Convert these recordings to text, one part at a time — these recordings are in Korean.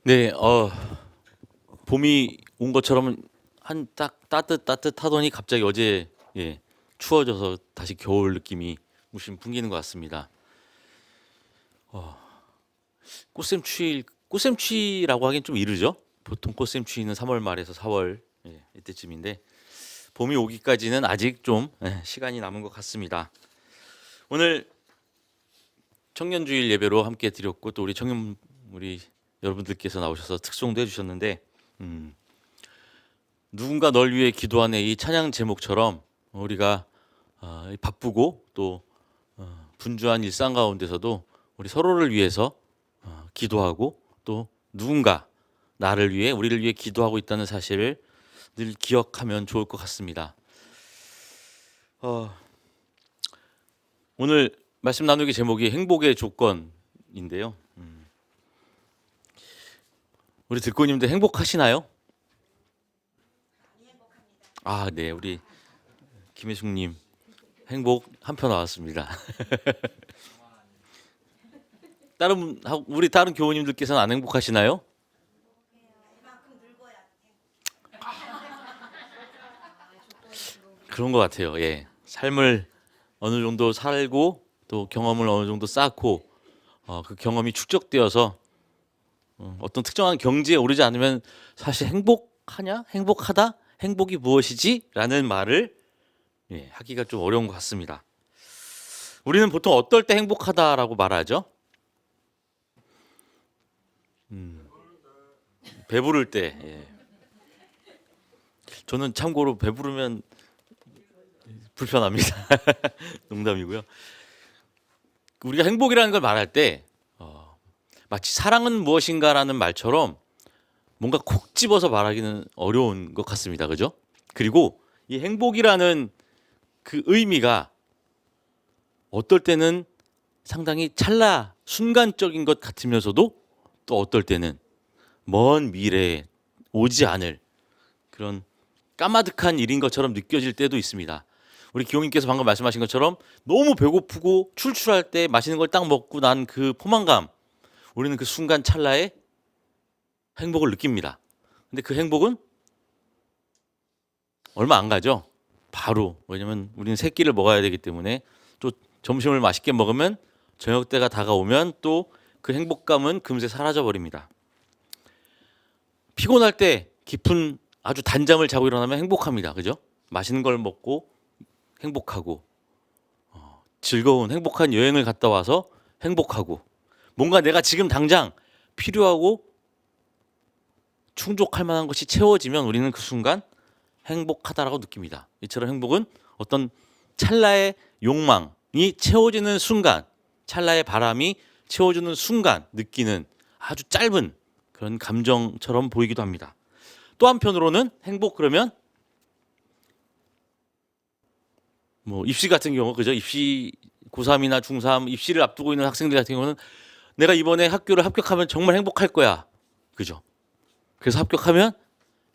네, 봄이 온 것처럼 한 딱 따뜻하더니 갑자기 어제 추워져서 다시 겨울 느낌이 무심 풍기는 것 같습니다. 꽃샘추위라고 하긴 좀 이르죠. 보통 꽃샘추위는 3월 말에서 4월 이때쯤인데 봄이 오기까지는 아직 좀 시간이 남은 것 같습니다. 오늘 청년주일 예배로 함께 드렸고 또 우리 여러분들께서 나오셔서 특송도 해주셨는데 누군가 널 위해 기도하네 이 찬양 제목처럼 우리가 바쁘고 또 분주한 일상 가운데서도 우리 서로를 위해서 기도하고 또 누군가 나를 위해 우리를 위해 기도하고 있다는 사실을 늘 기억하면 좋을 것 같습니다. 오늘 말씀 나누기 제목이 행복의 조건인데요. 우리 듣고님들 행복하시나요? 아, 네, 우리 김혜숙님 행복 한 표 나왔습니다. 우리 다른 교우님들께서는 안 행복하시나요? 그런 것 같아요. 예, 삶을 어느 정도 살고 또 경험을 어느 정도 쌓고 그 경험이 축적되어서 어떤 특정한 경지에 오르지 않으면 사실 행복하냐? 행복하다? 행복이 무엇이지? 라는 말을 하기가 좀 어려운 것 같습니다. 우리는 보통 어떨 때 행복하다라고 말하죠? 배부를 때. 예. 저는 참고로 배부르면 불편합니다. 농담이고요. 우리가 행복이라는 걸 말할 때 마치 사랑은 무엇인가라는 말처럼 뭔가 콕 집어서 말하기는 어려운 것 같습니다. 그죠? 그리고 이 행복이라는 그 의미가 어떨 때는 상당히 순간적인 것 같으면서도 또 어떨 때는 먼 미래에 오지 않을 그런 까마득한 일인 것처럼 느껴질 때도 있습니다. 우리 기용님께서 방금 말씀하신 것처럼 너무 배고프고 출출할 때 맛있는 걸 딱 먹고 난 그 포만감, 우리는 그 순간 찰나에 행복을 느낍니다. 근데 그 행복은 얼마 안 가죠. 바로. 왜냐면 우리는 세 끼를 먹어야 되기 때문에 또 점심을 맛있게 먹으면 저녁 때가 다가오면 또 그 행복감은 금세 사라져 버립니다. 피곤할 때 깊은 아주 단잠을 자고 일어나면 행복합니다. 그죠? 맛있는 걸 먹고 행복하고 즐거운 행복한 여행을 갔다 와서 행복하고 뭔가 내가 지금 당장 필요하고 충족할 만한 것이 채워지면 우리는 그 순간 행복하다라고 느낍니다. 이처럼 행복은 어떤 찰나의 욕망이 채워지는 순간, 찰나의 바람이 채워주는 순간 느끼는 아주 짧은 그런 감정처럼 보이기도 합니다. 또 한편으로는 행복 그러면 뭐 입시 같은 경우 그죠? 입시 고3이나 중3 입시를 앞두고 있는 학생들 같은 경우는 내가 이번에 학교를 합격하면 정말 행복할 거야. 그죠? 그래서 합격하면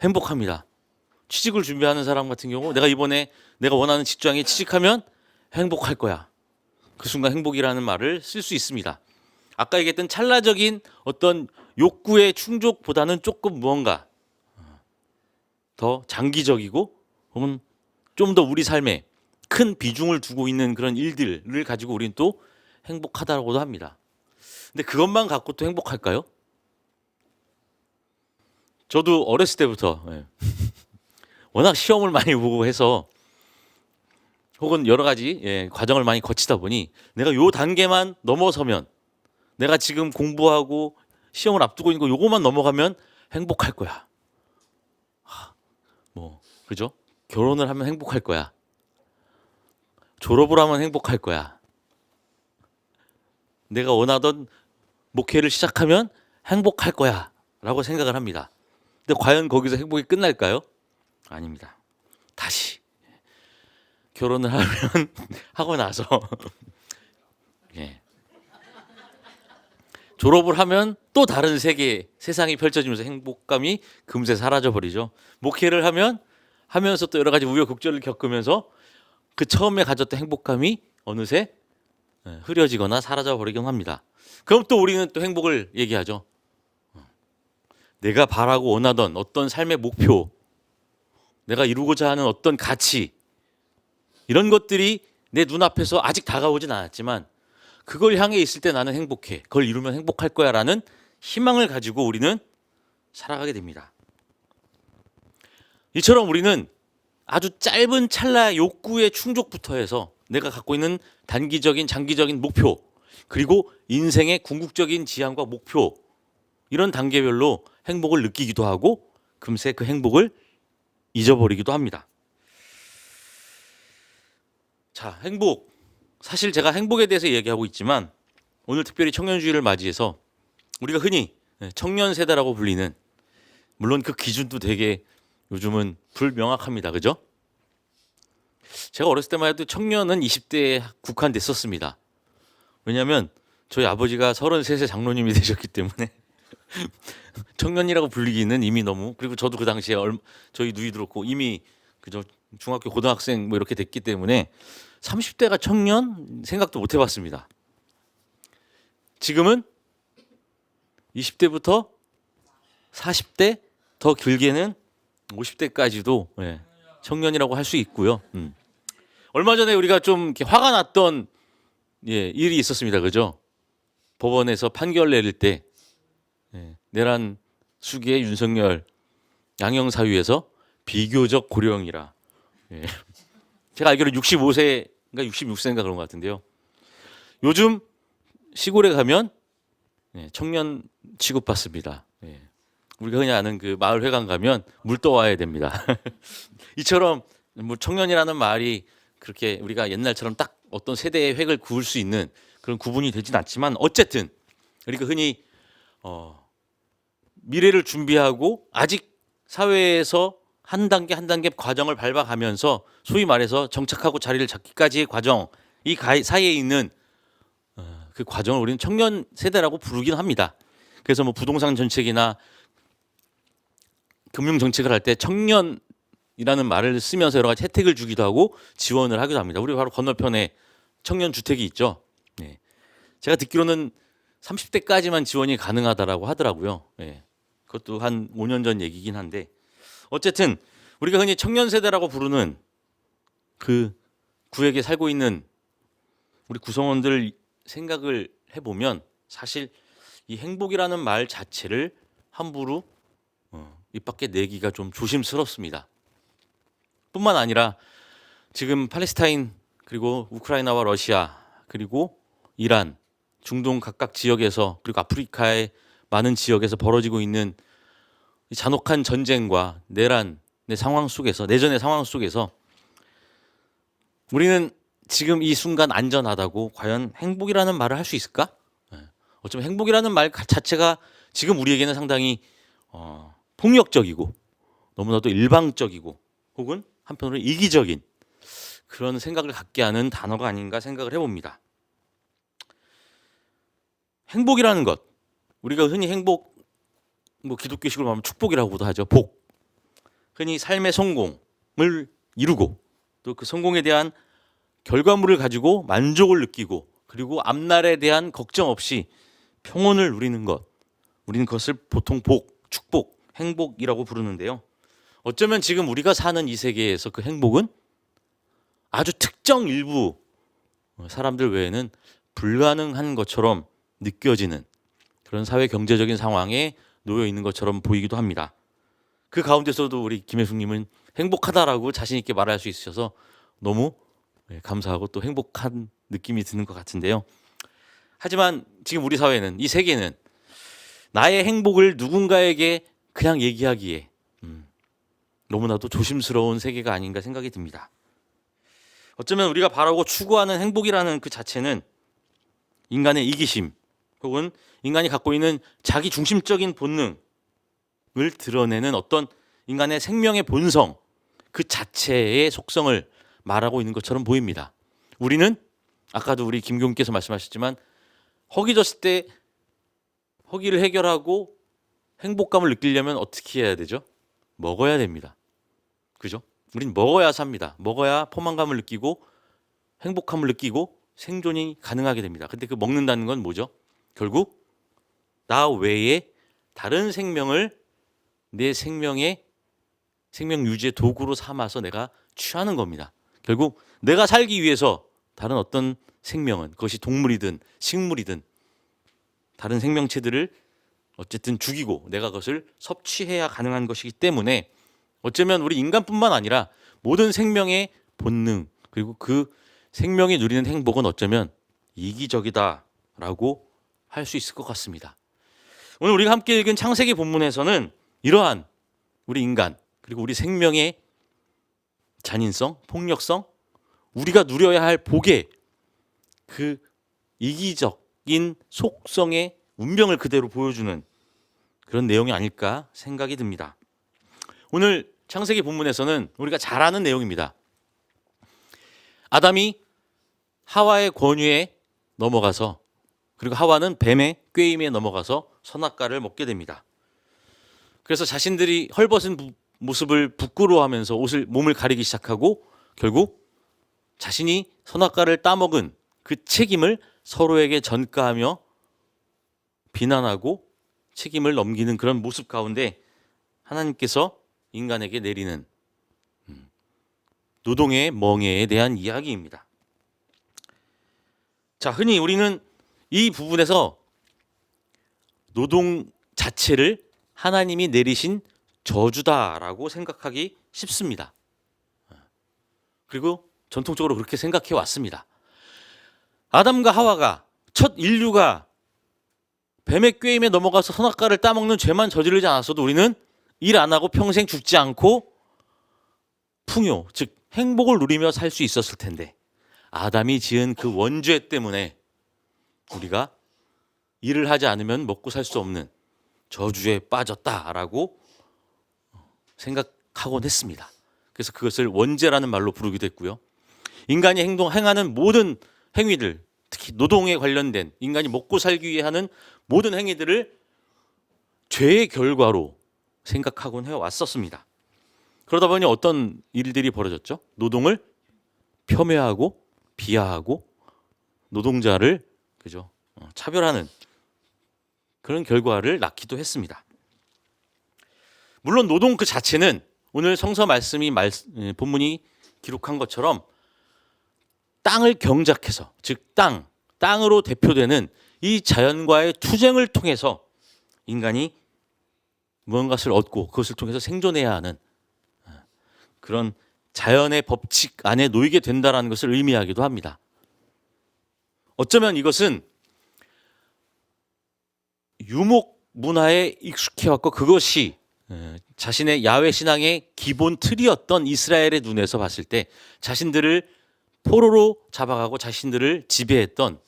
행복합니다. 취직을 준비하는 사람 같은 경우 내가 이번에 내가 원하는 직장에 취직하면 행복할 거야. 그 순간 행복이라는 말을 쓸 수 있습니다. 아까 얘기했던 찰나적인 어떤 욕구의 충족보다는 조금 무언가 더 장기적이고 혹은 좀 더 우리 삶에 큰 비중을 두고 있는 그런 일들을 가지고 우리는 또 행복하다고도 합니다. 근데 그것만 갖고 또 행복할까요? 저도 어렸을 때부터 워낙 시험을 많이 보고 해서 혹은 여러 가지 과정을 많이 거치다 보니 내가 요 단계만 넘어서면 내가 지금 공부하고 시험을 앞두고 있는 거 요거만 넘어가면 행복할 거야. 뭐 그죠? 결혼을 하면 행복할 거야. 졸업을 하면 행복할 거야. 내가 원하던 목회를 시작하면 행복할 거야. 라고 생각을 합니다. 근데 과연 거기서 행복이 끝날까요? 아닙니다. 다시 결혼을 하면 하고 나서 예. 졸업을 하면 또 다른 세상이 펼쳐지면서 행복감이 금세 사라져 버리죠. 목회를 하면서 또 여러 가지 우여곡절을 겪으면서 그 처음에 가졌던 행복감이 어느새 흐려지거나 사라져 버리곤 합니다. 그럼 또 우리는 또 행복을 얘기하죠. 내가 바라고 원하던 어떤 삶의 목표, 내가 이루고자 하는 어떤 가치, 이런 것들이 내 눈앞에서 아직 다가오진 않았지만 그걸 향해 있을 때 나는 행복해. 그걸 이루면 행복할 거야 라는 희망을 가지고 우리는 살아가게 됩니다. 이처럼 우리는 아주 짧은 찰나의 욕구의 충족부터 해서 내가 갖고 있는 단기적인 장기적인 목표, 그리고 인생의 궁극적인 지향과 목표, 이런 단계별로 행복을 느끼기도 하고 금세 그 행복을 잊어버리기도 합니다. 자, 행복. 사실 제가 행복에 대해서 얘기하고 있지만 오늘 특별히 청년주의를 맞이해서 우리가 흔히 청년 세대라고 불리는, 물론 그 기준도 되게 요즘은 불명확합니다. 그죠? 제가 어렸을 때만 해도 청년은 20대에 국한됐었습니다. 왜냐하면 저희 아버지가 33세 장로님이 되셨기 때문에 청년이라고 불리기는 이미 너무, 그리고 저도 그 당시에 저희 누이도 그렇고 이미 그저 중학교 고등학생 뭐 이렇게 됐기 때문에 30대가 청년 생각도 못 해봤습니다. 지금은 20대부터 40대, 더 길게는 50대까지도 청년이라고 할 수 있고요. 얼마 전에 우리가 좀 이렇게 화가 났던 일이 있었습니다. 그죠? 법원에서 판결 내릴 때 내란 수기의 윤석열 양형 사유에서 비교적 고령이라. 제가 알기로 65세인가 66세인가 그런 것 같은데요. 요즘 시골에 가면 청년 취급받습니다. 우리가 흔히 아는 그 마을 회관 가면 물 떠와야 됩니다. 이처럼 뭐 청년이라는 말이 그렇게 우리가 옛날처럼 딱 어떤 세대의 획을 그을 수 있는 그런 구분이 되진 않지만, 어쨌든 우리가 흔히 미래를 준비하고 아직 사회에서 한 단계 한 단계 과정을 밟아가면서 소위 말해서 정착하고 자리를 잡기까지의 과정, 이 사이에 있는 그 과정을 우리는 청년 세대라고 부르긴 합니다. 그래서 뭐 부동산 정책이나 금융 정책을 할 때 청년이라는 말을 쓰면서 여러 가지 혜택을 주기도 하고 지원을 하기도 합니다. 우리 바로 건너편에 청년 주택이 있죠. 제가 듣기로는 30대까지만 지원이 가능하다라고 하더라고요. 그것도 한 5년 전 얘기긴 한데, 어쨌든 우리가 흔히 청년 세대라고 부르는 그 구역에 살고 있는 우리 구성원들 생각을 해보면 사실 이 행복이라는 말 자체를 함부로 입 밖에 내기가 좀 조심스럽습니다. 뿐만 아니라 지금 팔레스타인, 그리고 우크라이나와 러시아, 그리고 이란, 중동 각각 지역에서, 그리고 아프리카의 많은 지역에서 벌어지고 있는 잔혹한 전쟁과 내란의 상황 속에서, 내전의 상황 속에서 우리는 지금 이 순간 안전하다고 과연 행복이라는 말을 할 수 있을까? 어쩌면 행복이라는 말 자체가 지금 우리에게는 상당히 폭력적이고 너무나도 일방적이고 혹은 한편으로 이기적인 그런 생각을 갖게 하는 단어가 아닌가 생각을 해봅니다. 행복이라는 것, 우리가 흔히 행복, 뭐 기독교식으로 말하면 축복이라고도 하죠. 복. 흔히 삶의 성공을 이루고 또 그 성공에 대한 결과물을 가지고 만족을 느끼고, 그리고 앞날에 대한 걱정 없이 평온을 누리는 것, 우리는 그것을 보통 복, 축복, 행복이라고 부르는데요. 어쩌면 지금 우리가 사는 이 세계에서 그 행복은 아주 특정 일부 사람들 외에는 불가능한 것처럼 느껴지는 그런 사회 경제적인 상황에 놓여 있는 것처럼 보이기도 합니다. 그 가운데서도 우리 김혜숙님은 행복하다라고 자신 있게 말할 수 있으셔서 너무 감사하고 또 행복한 느낌이 드는 것 같은데요. 하지만 지금 우리 사회는, 이 세계는 나의 행복을 누군가에게 그냥 얘기하기에 너무나도 조심스러운 세계가 아닌가 생각이 듭니다. 어쩌면 우리가 바라고 추구하는 행복이라는 그 자체는 인간의 이기심 혹은 인간이 갖고 있는 자기 중심적인 본능을 드러내는 어떤 인간의 생명의 본성, 그 자체의 속성을 말하고 있는 것처럼 보입니다. 우리는 아까도 우리 김교훈께서 말씀하셨지만 허기졌을 때 허기를 해결하고 행복감을 느끼려면 어떻게 해야 되죠? 먹어야 됩니다. 그죠? 우린 먹어야 삽니다. 먹어야 포만감을 느끼고 행복함을 느끼고 생존이 가능하게 됩니다. 근데 그 먹는다는 건 뭐죠? 결국 나 외에 다른 생명을 내 생명 유지의 도구로 삼아서 내가 취하는 겁니다. 결국 내가 살기 위해서 다른 어떤 생명은, 그것이 동물이든 식물이든 다른 생명체들을 어쨌든 죽이고 내가 그것을 섭취해야 가능한 것이기 때문에 어쩌면 우리 인간뿐만 아니라 모든 생명의 본능, 그리고 그 생명이 누리는 행복은 어쩌면 이기적이다라고 할 수 있을 것 같습니다. 오늘 우리가 함께 읽은 창세기 본문에서는 이러한 우리 인간, 그리고 우리 생명의 잔인성, 폭력성, 우리가 누려야 할 복의 그 이기적인 속성의 운명을 그대로 보여주는 그런 내용이 아닐까 생각이 듭니다. 오늘 창세기 본문에서는 우리가 잘 아는 내용입니다. 아담이 하와의 권유에 넘어가서, 그리고 하와는 뱀의 꾀임에 넘어가서 선악과를 먹게 됩니다. 그래서 자신들이 헐벗은 모습을 부끄러워하면서 몸을 가리기 시작하고 결국 자신이 선악과를 따먹은 그 책임을 서로에게 전가하며 비난하고 책임을 넘기는 그런 모습 가운데 하나님께서 인간에게 내리는 노동의 멍에에 대한 이야기입니다. 자, 흔히 우리는 이 부분에서 노동 자체를 하나님이 내리신 저주다라고 생각하기 쉽습니다. 그리고 전통적으로 그렇게 생각해 왔습니다. 아담과 하와가, 첫 인류가 뱀의 꾀임에 넘어가서 선악과를 따먹는 죄만 저지르지 않았어도 우리는 일 안 하고 평생 죽지 않고 풍요, 즉 행복을 누리며 살 수 있었을 텐데, 아담이 지은 그 원죄 때문에 우리가 일을 하지 않으면 먹고 살 수 없는 저주에 빠졌다라고 생각하곤 했습니다. 그래서 그것을 원죄라는 말로 부르기도 했고요. 인간이 행하는 모든 행위들, 특히 노동에 관련된 인간이 먹고 살기 위해 하는 모든 행위들을 죄의 결과로 생각하곤 해왔었습니다. 그러다 보니 어떤 일들이 벌어졌죠? 노동을 폄훼하고 비하하고 노동자를 차별하는 그런 결과를 낳기도 했습니다. 물론 노동 그 자체는 오늘 성서 말씀이 본문이 기록한 것처럼 땅을 경작해서, 즉 땅으로 대표되는 이 자연과의 투쟁을 통해서 인간이 무언가를 얻고 그것을 통해서 생존해야 하는 그런 자연의 법칙 안에 놓이게 된다는 것을 의미하기도 합니다. 어쩌면 이것은 유목 문화에 익숙해왔고 그것이 자신의 야훼 신앙의 기본 틀이었던 이스라엘의 눈에서 봤을 때 자신들을 포로로 잡아가고 자신들을 지배했던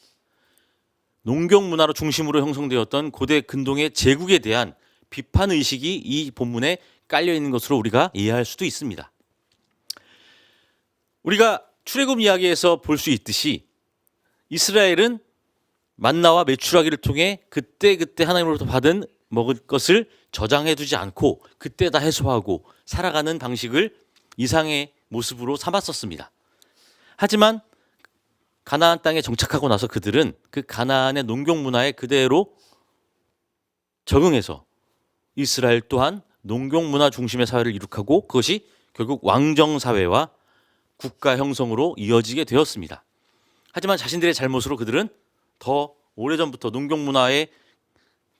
농경 문화로 중심으로 형성되었던 고대 근동의 제국에 대한 비판 의식이 이 본문에 깔려 있는 것으로 우리가 이해할 수도 있습니다. 우리가 출애굽 이야기에서 볼 수 있듯이 이스라엘은 만나와 메추라기를 통해 그때 하나님으로부터 받은 먹을 것을 저장해두지 않고 그때 다 해소하고 살아가는 방식을 이상의 모습으로 삼았었습니다. 하지만 가나안 땅에 정착하고 나서 그들은 그 가나안의 농경 문화에 그대로 적응해서 이스라엘 또한 농경 문화 중심의 사회를 이룩하고 그것이 결국 왕정 사회와 국가 형성으로 이어지게 되었습니다. 하지만 자신들의 잘못으로 그들은 더 오래전부터 농경 문화의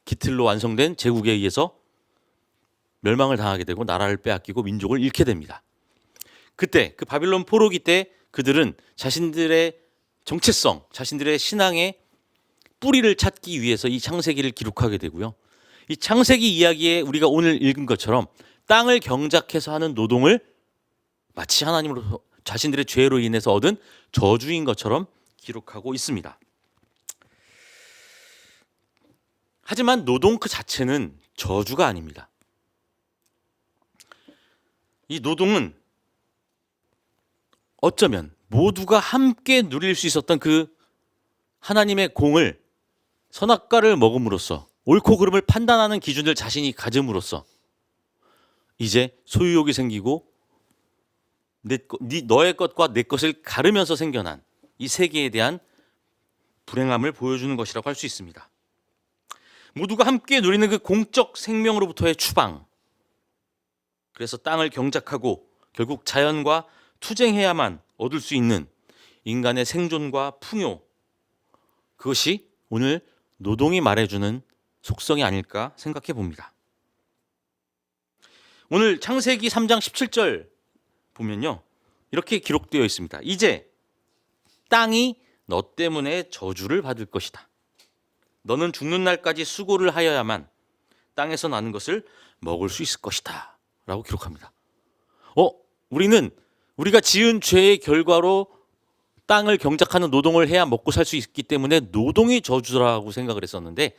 기틀로 완성된 제국에 의해서 멸망을 당하게 되고 나라를 빼앗기고 민족을 잃게 됩니다. 그때 그 바빌론 포로기 때 그들은 자신들의 정체성, 자신들의 신앙의 뿌리를 찾기 위해서 이 창세기를 기록하게 되고요. 이 창세기 이야기에 우리가 오늘 읽은 것처럼 땅을 경작해서 하는 노동을 마치 하나님으로 자신들의 죄로 인해서 얻은 저주인 것처럼 기록하고 있습니다. 하지만 노동 그 자체는 저주가 아닙니다. 이 노동은 어쩌면 모두가 함께 누릴 수 있었던 그 하나님의 공을 선악과를 먹음으로써 옳고 그름을 판단하는 기준을 자신이 가짐으로써 이제 소유욕이 생기고 너의 것과 내 것을 가르면서 생겨난 이 세계에 대한 불행함을 보여주는 것이라고 할 수 있습니다. 모두가 함께 누리는 그 공적 생명으로부터의 추방, 그래서 땅을 경작하고 결국 자연과 투쟁해야만 얻을 수 있는 인간의 생존과 풍요, 그것이 오늘 노동이 말해주는 속성이 아닐까 생각해 봅니다. 오늘 창세기 3장 17절 보면요, 이렇게 기록되어 있습니다. 이제 땅이 너 때문에 저주를 받을 것이다. 너는 죽는 날까지 수고를 하여야만 땅에서 나는 것을 먹을 수 있을 것이다 라고 기록합니다. 우리는 우리가 지은 죄의 결과로 땅을 경작하는 노동을 해야 먹고 살 수 있기 때문에 노동이 저주라고 생각을 했었는데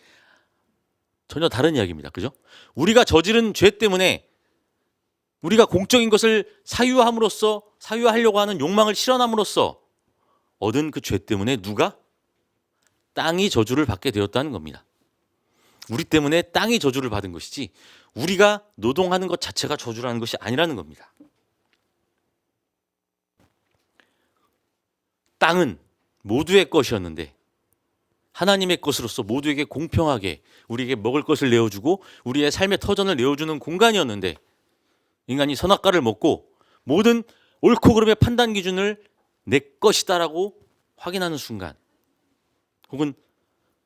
전혀 다른 이야기입니다. 그죠? 우리가 저지른 죄 때문에 우리가 공적인 것을 사유하려고 하는 욕망을 실현함으로써 얻은 그 죄 때문에 누가? 땅이 저주를 받게 되었다는 겁니다. 우리 때문에 땅이 저주를 받은 것이지 우리가 노동하는 것 자체가 저주라는 것이 아니라는 겁니다. 땅은 모두의 것이었는데 하나님의 것으로서 모두에게 공평하게 우리에게 먹을 것을 내어주고 우리의 삶의 터전을 내어주는 공간이었는데 인간이 선악과를 먹고 모든 옳고 그름의 판단 기준을 내 것이다라고 확인하는 순간, 혹은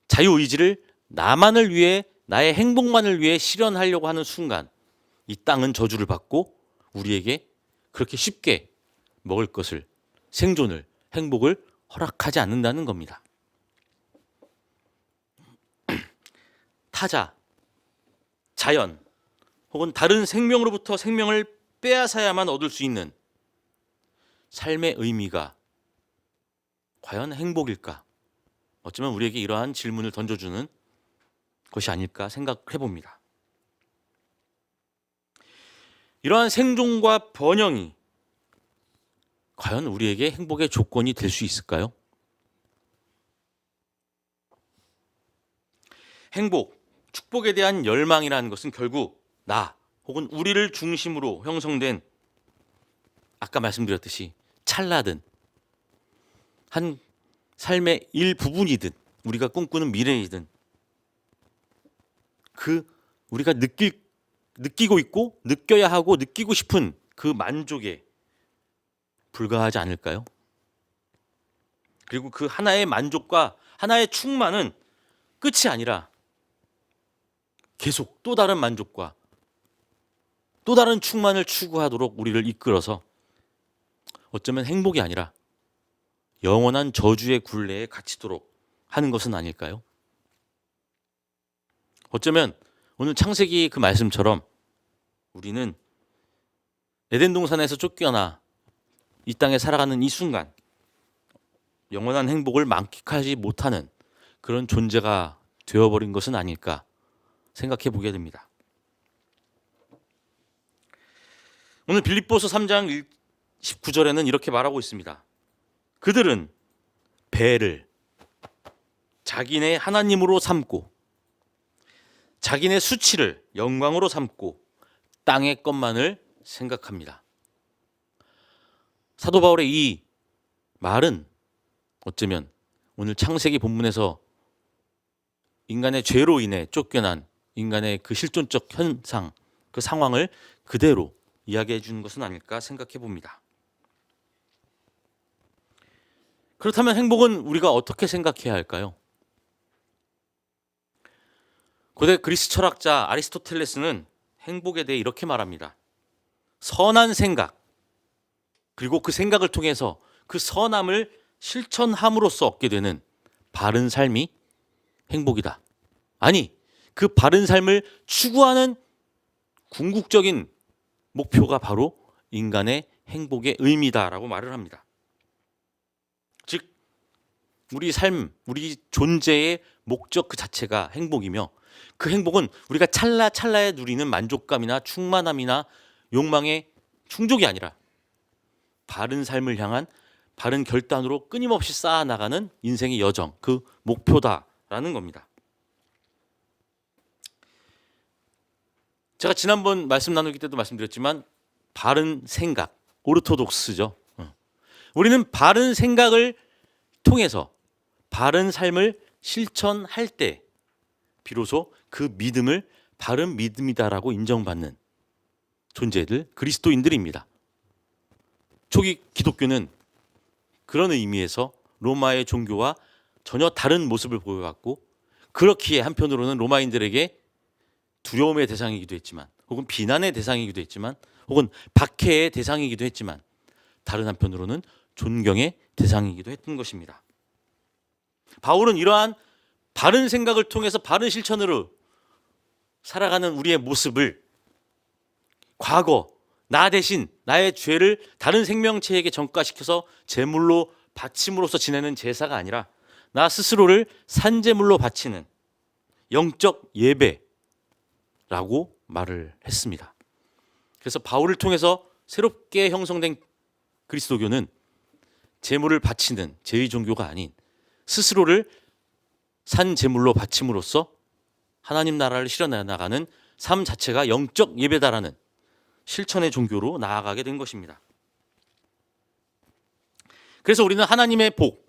자유의지를 나만을 위해, 나의 행복만을 위해 실현하려고 하는 순간, 이 땅은 저주를 받고 우리에게 그렇게 쉽게 먹을 것을, 생존을, 행복을 허락하지 않는다는 겁니다. 타자, 자연, 혹은 다른 생명으로부터 생명을 빼앗아야만 얻을 수 있는 삶의 의미가 과연 행복일까? 어쩌면 우리에게 이러한 질문을 던져주는 것이 아닐까 생각해 봅니다. 이러한 생존과 번영이 과연 우리에게 행복의 조건이 될 수 있을까요? 행복, 축복에 대한 열망이라는 것은 결국 나 혹은 우리를 중심으로 형성된, 아까 말씀드렸듯이 찰나든 한 삶의 일부분이든 우리가 꿈꾸는 미래이든 그 우리가 느끼고 있고 느껴야 하고 느끼고 싶은 그 만족에 불과하지 않을까요? 그리고 그 하나의 만족과 하나의 충만은 끝이 아니라 계속 또 다른 만족과 또 다른 충만을 추구하도록 우리를 이끌어서 어쩌면 행복이 아니라 영원한 저주의 굴레에 갇히도록 하는 것은 아닐까요? 어쩌면 오늘 창세기 그 말씀처럼 우리는 에덴 동산에서 쫓겨나 이 땅에 살아가는 이 순간 영원한 행복을 만끽하지 못하는 그런 존재가 되어버린 것은 아닐까 생각해 보게 됩니다. 오늘 빌립보서 3장 19절에는 이렇게 말하고 있습니다. 그들은 배를 자기네 하나님으로 삼고 자기네 수치를 영광으로 삼고 땅의 것만을 생각합니다. 사도 바울의 이 말은 어쩌면 오늘 창세기 본문에서 인간의 죄로 인해 쫓겨난 인간의 그 실존적 현상, 그 상황을 그대로 이야기해 주는 것은 아닐까 생각해 봅니다. 그렇다면 행복은 우리가 어떻게 생각해야 할까요? 고대 그리스 철학자 아리스토텔레스는 행복에 대해 이렇게 말합니다. 선한 생각, 그리고 그 생각을 통해서 그 선함을 실천함으로써 얻게 되는 바른 삶이 행복이다. 아니, 그 바른 삶을 추구하는 궁극적인 목표가 바로 인간의 행복의 의미다라고 말을 합니다. 즉, 우리 삶, 우리 존재의 목적 그 자체가 행복이며 그 행복은 우리가 찰나찰나에 누리는 만족감이나 충만함이나 욕망의 충족이 아니라 바른 삶을 향한 바른 결단으로 끊임없이 쌓아나가는 인생의 여정, 그 목표다라는 겁니다. 제가 지난번 말씀 나누기 때도 말씀드렸지만 바른 생각, 오르토독스죠. 우리는 바른 생각을 통해서 바른 삶을 실천할 때 비로소 그 믿음을 바른 믿음이다라고 인정받는 존재들, 그리스도인들입니다. 초기 기독교는 그런 의미에서 로마의 종교와 전혀 다른 모습을 보여왔고, 그렇기에 한편으로는 로마인들에게 두려움의 대상이기도 했지만, 혹은 비난의 대상이기도 했지만, 혹은 박해의 대상이기도 했지만, 다른 한편으로는 존경의 대상이기도 했던 것입니다. 바울은 이러한 바른 생각을 통해서 바른 실천으로 살아가는 우리의 모습을, 과거 나 대신 나의 죄를 다른 생명체에게 전가시켜서 제물로 바침으로써 지내는 제사가 아니라 나 스스로를 산제물로 바치는 영적 예배라고 말을 했습니다. 그래서 바울을 통해서 새롭게 형성된 그리스도교는 제물을 바치는 제의 종교가 아닌 스스로를 산 제물로 바침으로써 하나님 나라를 실현해 나가는 삶 자체가 영적 예배다라는 실천의 종교로 나아가게 된 것입니다. 그래서 우리는 하나님의 복,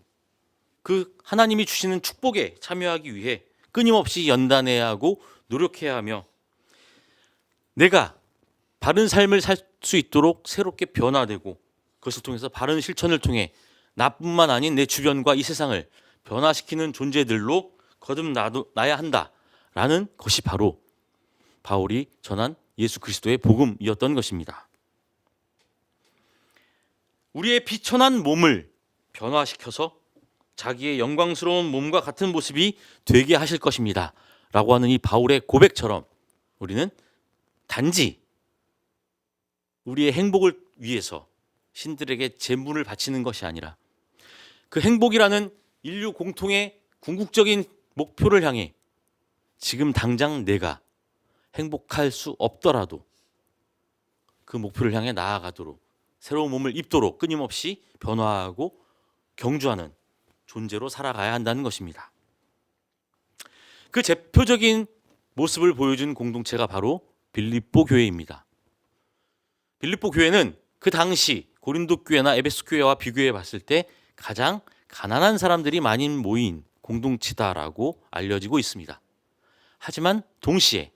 그 하나님이 주시는 축복에 참여하기 위해 끊임없이 연단해야 하고 노력해야 하며, 내가 바른 삶을 살 수 있도록 새롭게 변화되고, 그것을 통해서 바른 실천을 통해 나뿐만 아닌 내 주변과 이 세상을 변화시키는 존재들로 거듭나야 한다라는 것이 바로 바울이 전한 예수 그리스도의 복음이었던 것입니다. 우리의 비천한 몸을 변화시켜서 자기의 영광스러운 몸과 같은 모습이 되게 하실 것입니다 라고 하는 이 바울의 고백처럼, 우리는 단지 우리의 행복을 위해서 신들에게 제물을 바치는 것이 아니라 그 행복이라는 인류 공통의 궁극적인 목표를 향해 지금 당장 내가 행복할 수 없더라도 그 목표를 향해 나아가도록, 새로운 몸을 입도록 끊임없이 변화하고 경주하는 존재로 살아가야 한다는 것입니다. 그 대표적인 모습을 보여준 공동체가 바로 빌립보 교회입니다. 빌립보 교회는 그 당시 고린도 교회나 에베소 교회와 비교해 봤을 때 가장 가난한 사람들이 많이 모인 공동체다라고 알려지고 있습니다. 하지만 동시에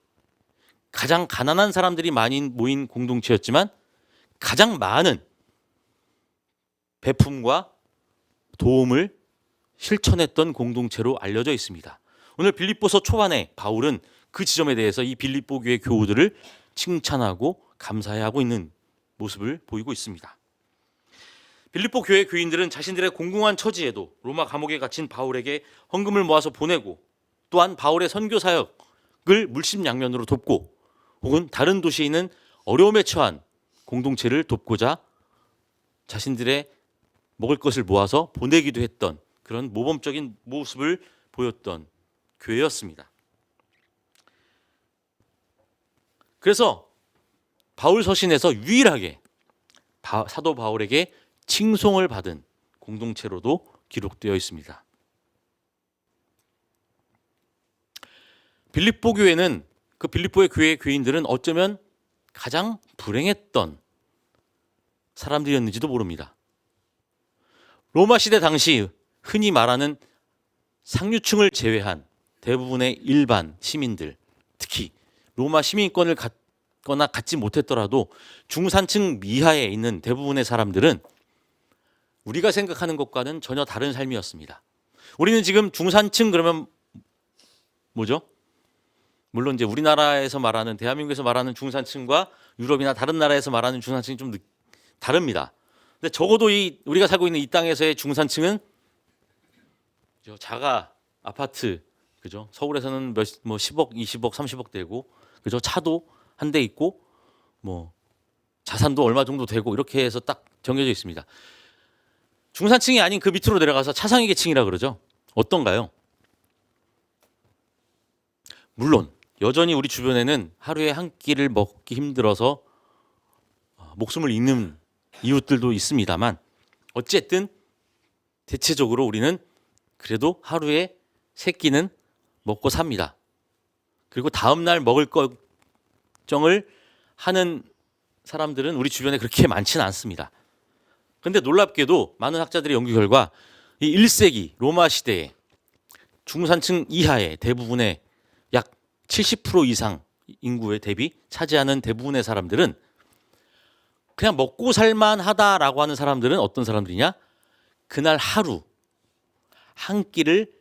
가장 가난한 사람들이 많이 모인 공동체였지만 가장 많은 베품과 도움을 실천했던 공동체로 알려져 있습니다. 오늘 빌립보서 초반에 바울은 그 지점에 대해서 이 빌립보 교회 교우들을 칭찬하고 감사해하고 있는 모습을 보이고 있습니다. 빌립보 교회 교인들은 자신들의 공공한 처지에도 로마 감옥에 갇힌 바울에게 헌금을 모아서 보내고, 또한 바울의 선교 사역을 물심양면으로 돕고, 혹은 다른 도시에 있는 어려움에 처한 공동체를 돕고자 자신들의 먹을 것을 모아서 보내기도 했던 그런 모범적인 모습을 보였던 교회였습니다. 그래서 바울 서신에서 유일하게 사도 바울에게 칭송을 받은 공동체로도 기록되어 있습니다. 빌립보 교회는, 그 빌립보의 교회 교인들은 어쩌면 가장 불행했던 사람들이었는지도 모릅니다. 로마 시대 당시 흔히 말하는 상류층을 제외한 대부분의 일반 시민들, 특히 로마 시민권을 갖거나 갖지 못했더라도 중산층 미하에 있는 대부분의 사람들은 우리가 생각하는 것과는 전혀 다른 삶이었습니다. 우리는 지금 중산층 그러면 뭐죠? 물론 이제 우리나라에서 말하는, 대한민국에서 말하는 중산층과 유럽이나 다른 나라에서 말하는 중산층이 좀 다릅니다. 근데 적어도 우리가 살고 있는 이 땅에서의 중산층은 자가 아파트, 그죠? 서울에서는 10억, 20억, 30억 되고, 그죠? 차도 한 대 있고, 자산도 얼마 정도 되고, 이렇게 해서 딱 정해져 있습니다. 중산층이 아닌 그 밑으로 내려가서 차상위 계층이라 그러죠. 어떤가요? 물론 여전히 우리 주변에는 하루에 한 끼를 먹기 힘들어서 목숨을 잃는 이웃들도 있습니다만, 어쨌든 대체적으로 우리는 그래도 하루에 3끼는 먹고 삽니다. 그리고 다음 날 먹을 걱정을 하는 사람들은 우리 주변에 그렇게 많지는 않습니다. 그런데 놀랍게도 많은 학자들의 연구 결과 이 1세기 로마 시대에 중산층 이하의 대부분의 약 70% 이상 인구에 대비 차지하는 대부분의 사람들은 그냥 먹고 살만하다라고 하는 사람들은 어떤 사람들이냐? 그날 하루 한 끼를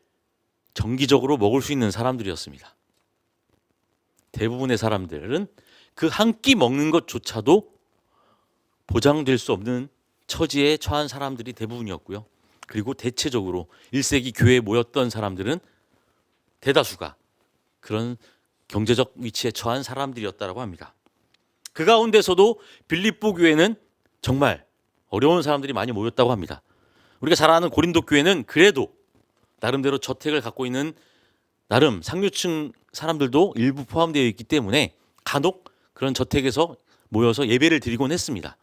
정기적으로 먹을 수 있는 사람들이었습니다. 대부분의 사람들은 그 한 끼 먹는 것조차도 보장될 수 없는 처지에 처한 사람들이 대부분이었고요. 그리고 대체적으로 1세기 교회에 모였던 사람들은 대다수가 그런 경제적 위치에 처한 사람들이었다고 합니다. 그 가운데서도 빌립보 교회는 정말 어려운 사람들이 많이 모였다고 합니다. 우리가 잘 아는 고린도 교회는 그래도 나름대로 저택을 갖고 있는 나름 상류층 사람들도 일부 포함되어 있기 때문에 간혹 그런 저택에서 모여서 예배를 드리곤 했습니다.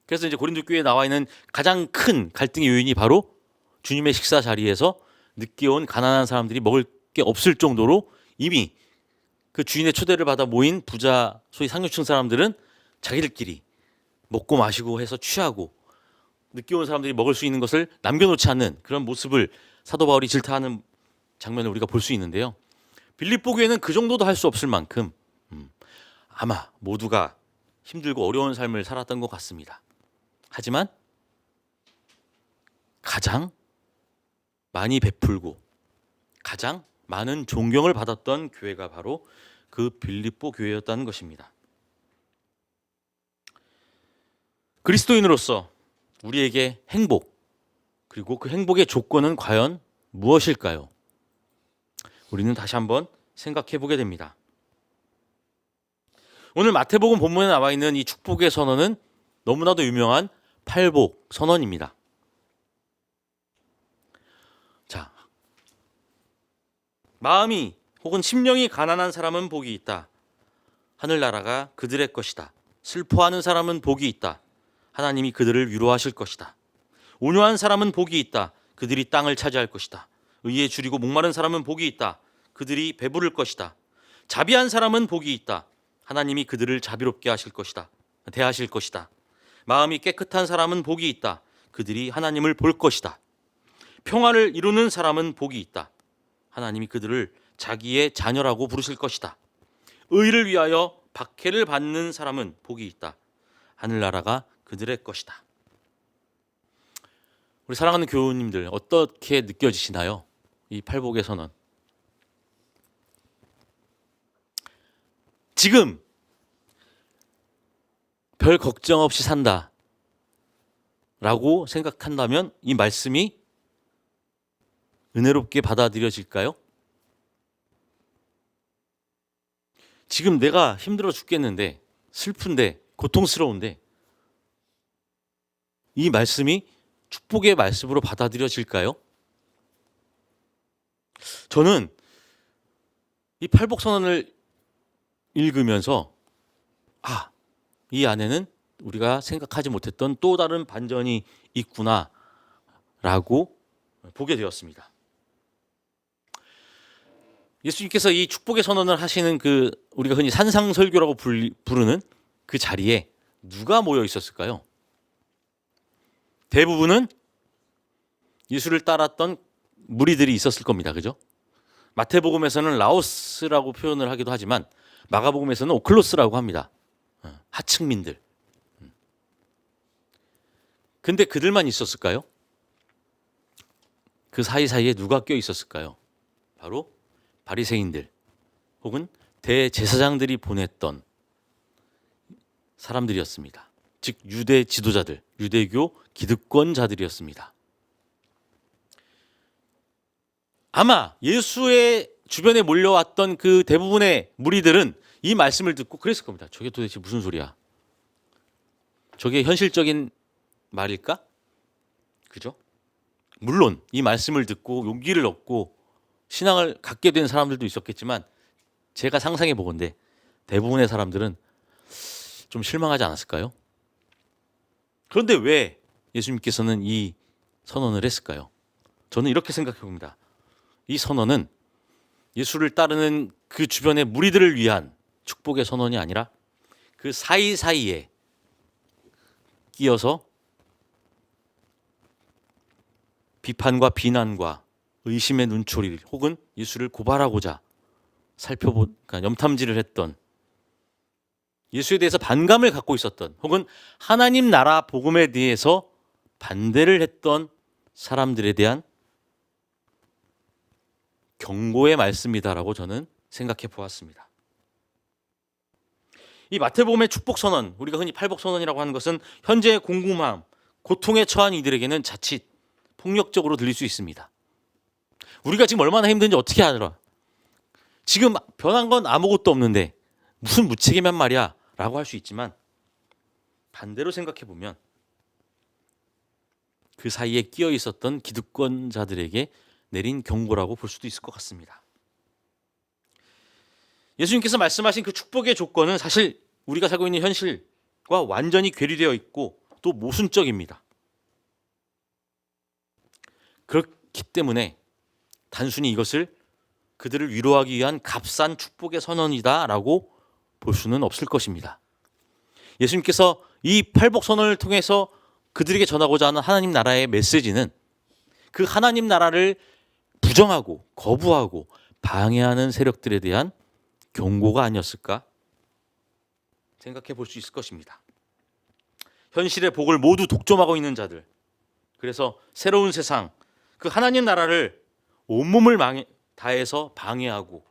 그래서 이제 고린도 교회에 나와 있는 가장 큰 갈등의 요인이 바로 주님의 식사 자리에서 늦게 온 가난한 사람들이 먹을 게 없을 정도로 이미 그 주인의 초대를 받아 모인 부자, 소위 상류층 사람들은 자기들끼리 먹고 마시고 해서 취하고 늦게 온 사람들이 먹을 수 있는 것을 남겨놓지 않는 그런 모습을 사도 바울이 질타하는 장면을 우리가 볼 수 있는데요. 빌립보 교회는 그 정도도 할 수 없을 만큼 아마 모두가 힘들고 어려운 삶을 살았던 것 같습니다. 하지만 가장 많이 베풀고 가장 많은 존경을 받았던 교회가 바로 그 빌립보 교회였다는 것입니다. 그리스도인으로서 우리에게 행복, 그리고 그 행복의 조건은 과연 무엇일까요? 우리는 다시 한번 생각해 보게 됩니다. 오늘 마태복음 본문에 나와 있는 이 축복의 선언은 너무나도 유명한 팔복 선언입니다. 자, 마음이 혹은 심령이 가난한 사람은 복이 있다. 하늘나라가 그들의 것이다. 슬퍼하는 사람은 복이 있다. 하나님이 그들을 위로하실 것이다. 온유한 사람은 복이 있다. 그들이 땅을 차지할 것이다. 의에 줄이고 목마른 사람은 복이 있다. 그들이 배부를 것이다. 자비한 사람은 복이 있다. 하나님이 그들을 자비롭게 하실 것이다. 대하실 것이다. 마음이 깨끗한 사람은 복이 있다. 그들이 하나님을 볼 것이다. 평화를 이루는 사람은 복이 있다. 하나님이 그들을 자기의 자녀라고 부르실 것이다. 의를 위하여 박해를 받는 사람은 복이 있다. 하늘나라가 그들의 것이다. 우리 사랑하는 교우님들, 어떻게 느껴지시나요? 이 팔복의 선언. 지금 별 걱정 없이 산다 라고 생각한다면 이 말씀이 은혜롭게 받아들여질까요? 지금 내가 힘들어 죽겠는데, 슬픈데, 고통스러운데 이 말씀이 축복의 말씀으로 받아들여질까요? 저는 이 팔복선언을 읽으면서 이 안에는 우리가 생각하지 못했던 또 다른 반전이 있구나 라고 보게 되었습니다. 예수님께서 이 축복의 선언을 하시는 그 우리가 흔히 산상설교라고 부르는 그 자리에 누가 모여 있었을까요? 대부분은 예수를 따랐던 무리들이 있었을 겁니다. 그죠? 마태복음에서는 라오스라고 표현을 하기도 하지만 마가복음에서는 오클로스라고 합니다. 하층민들. 근데 그들만 있었을까요? 그 사이사이에 누가 껴 있었을까요? 바로 바리새인들 혹은 대제사장들이 보냈던 사람들이었습니다. 즉 유대 지도자들, 유대교 기득권자들이었습니다. 아마 예수의 주변에 몰려왔던 그 대부분의 무리들은 이 말씀을 듣고 그랬을 겁니다. 저게 도대체 무슨 소리야? 저게 현실적인 말일까? 그죠? 물론 이 말씀을 듣고 용기를 얻고 신앙을 갖게 된 사람들도 있었겠지만 제가 상상해 보건대 대부분의 사람들은 좀 실망하지 않았을까요? 그런데 왜 예수님께서는 이 선언을 했을까요? 저는 이렇게 생각해 봅니다. 이 선언은 예수를 따르는 그 주변의 무리들을 위한 축복의 선언이 아니라 그 사이사이에 끼어서 비판과 비난과 의심의 눈초리 혹은 예수를 고발하고자 그러니까 염탐질을 했던 예수에 대해서 반감을 갖고 있었던, 혹은 하나님 나라 복음에 대해서 반대를 했던 사람들에 대한 경고의 말씀이다라고 저는 생각해 보았습니다. 이 마태복음의 축복 선언, 우리가 흔히 팔복 선언이라고 하는 것은 현재의 공공함, 고통에 처한 이들에게는 자칫 폭력적으로 들릴 수 있습니다. 우리가 지금 얼마나 힘든지 어떻게 알아? 지금 변한 건 아무것도 없는데 무슨 무책임한 말이야 라고 할 수 있지만, 반대로 생각해 보면 그 사이에 끼어 있었던 기득권자들에게 내린 경고라고 볼 수도 있을 것 같습니다. 예수님께서 말씀하신 그 축복의 조건은 사실 우리가 살고 있는 현실과 완전히 괴리되어 있고 또 모순적입니다. 그렇기 때문에 단순히 이것을 그들을 위로하기 위한 값싼 축복의 선언이다라고 볼 수는 없을 것입니다. 예수님께서 이 팔복 선언을 통해서 그들에게 전하고자 하는 하나님 나라의 메시지는 그 하나님 나라를 부정하고 거부하고 방해하는 세력들에 대한 경고가 아니었을까 생각해 볼 수 있을 것입니다. 현실의 복을 모두 독점하고 있는 자들, 그래서 새로운 세상, 그 하나님 나라를 온몸을 다해서 방해하고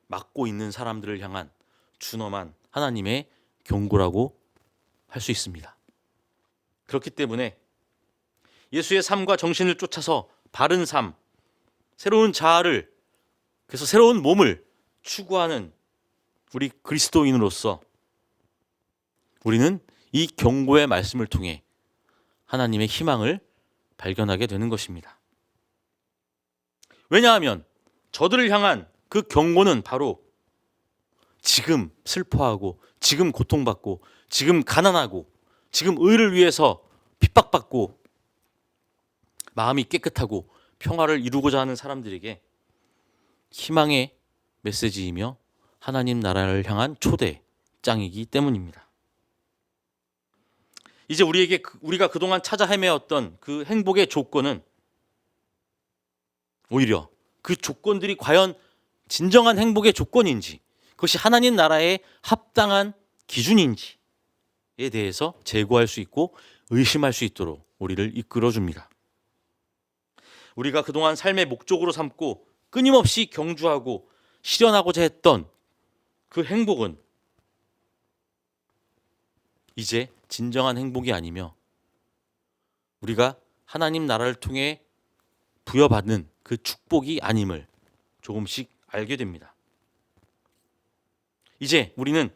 막고 있는 사람들을 향한 준엄한 하나님의 경고라고 할 수 있습니다. 그렇기 때문에 예수의 삶과 정신을 쫓아서 바른 삶, 새로운 자아를, 그래서 새로운 몸을 추구하는 우리 그리스도인으로서 우리는 이 경고의 말씀을 통해 하나님의 희망을 발견하게 되는 것입니다. 왜냐하면 저들을 향한 그 경고는 바로 지금 슬퍼하고, 지금 고통받고, 지금 가난하고, 지금 의를 위해서 핍박받고 마음이 깨끗하고 평화를 이루고자 하는 사람들에게 희망의 메시지이며 하나님 나라를 향한 초대장이기 때문입니다. 이제 우리가 그동안 찾아 헤매었던 그 행복의 조건은 오히려 그 조건들이 과연 진정한 행복의 조건인지, 그것이 하나님 나라에 합당한 기준인지에 대해서 재고할 수 있고 의심할 수 있도록 우리를 이끌어 줍니다. 우리가 그동안 삶의 목적으로 삼고 끊임없이 경주하고 실현하고자 했던 그 행복은 이제 진정한 행복이 아니며 우리가 하나님 나라를 통해 부여받는 그 축복이 아님을 조금씩 알게 됩니다. 이제 우리는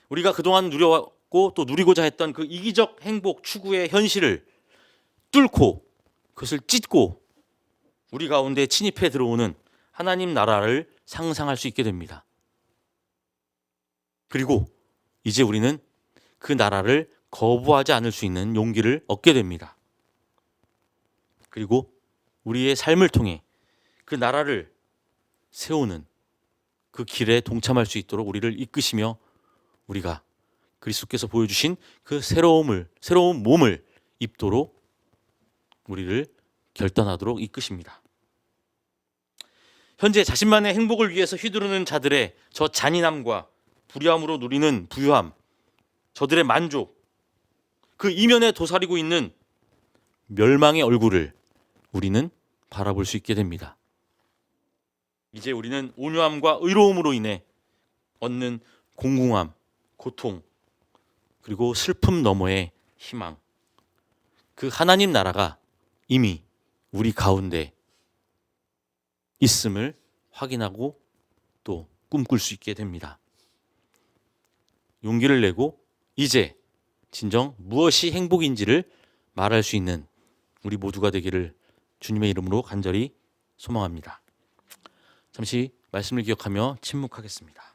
우리가 그동안 누려왔고 또 누리고자 했던 그 이기적 행복 추구의 현실을 뚫고 그것을 찢고 우리 가운데 침입해 들어오는 하나님 나라를 상상할 수 있게 됩니다. 그리고 이제 우리는 그 나라를 거부하지 않을 수 있는 용기를 얻게 됩니다. 그리고 우리의 삶을 통해 그 나라를 세우는 그 길에 동참할 수 있도록 우리를 이끄시며 우리가 그리스도께서 보여주신 그 새로운 몸을 입도록 우리를 결단하도록 이끄십니다. 현재 자신만의 행복을 위해서 휘두르는 자들의 저 잔인함과 불의함으로 누리는 부유함, 저들의 만족, 그 이면에 도사리고 있는 멸망의 얼굴을 우리는 바라볼 수 있게 됩니다. 이제 우리는 온유함과 의로움으로 인해 얻는 공공함, 고통, 그리고 슬픔 너머의 희망, 그 하나님 나라가 이미 우리 가운데 있음을 확인하고 또 꿈꿀 수 있게 됩니다. 용기를 내고 이제 진정 무엇이 행복인지를 말할 수 있는 우리 모두가 되기를 주님의 이름으로 간절히 소망합니다. 잠시 말씀을 기억하며 침묵하겠습니다.